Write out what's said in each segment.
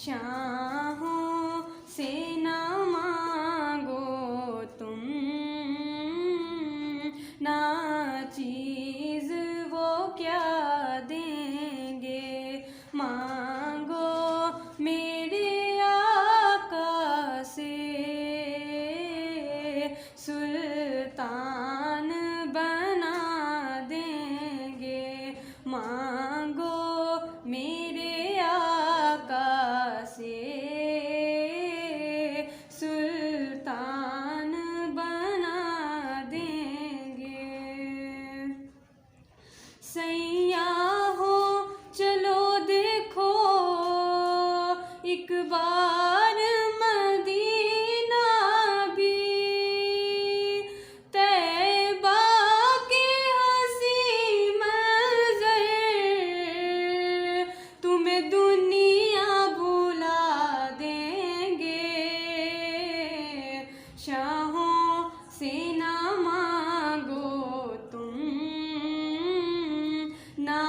शाहों से ना मांगो तुम, ना चीज़ वो क्या देंगे। मांगो मेरे आका से, सुल्तान बना देंगे। मांगो मेरे आका से, सुल्तान बना देंगे। सैयाहों चलो देखो एक बार मदीना भी, तैबा के हंसी मंज़र तुम्हें दुनिया भुला देंगे। शाहों से ना मांगो तुम, ना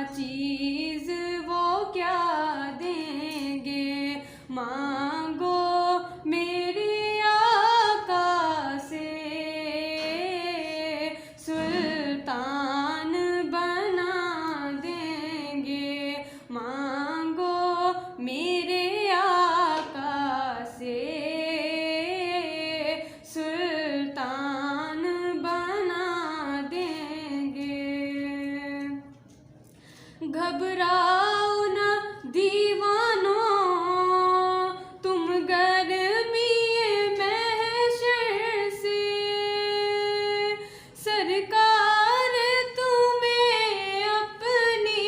चीज़ वो क्या देंगे। मांगो मेरे आका से, सुल्तान बना देंगे। मांगो मेरे आका से, सुल्तान बना देंगे। घबराओ ना दीवानों तुम गर्मी महशर से, सरकार तुम्हें अपनी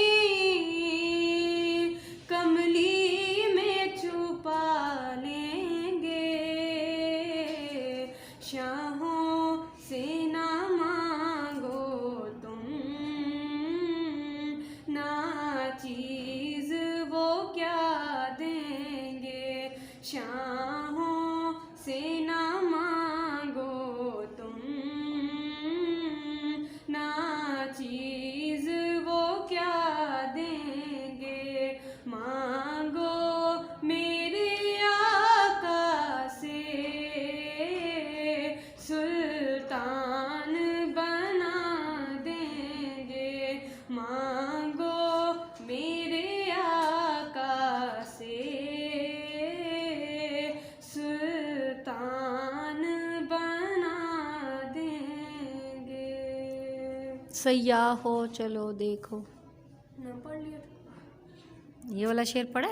कमली में छुपा लेंगे। शाहों से ना मांगो तुम, ना चीज़ वो क्या देंगे। शाहों से ना मांगो तुम, ना चीज़ वो क्या देंगे। मांगो मेरे आका से, सुल्तान बना देंगे। मांगो मेरे आका से, सुल्तान बना देंगे। सैयाहों चलो देखो। ना पढ़ लिया था। ये वाला शेर पढ़ा।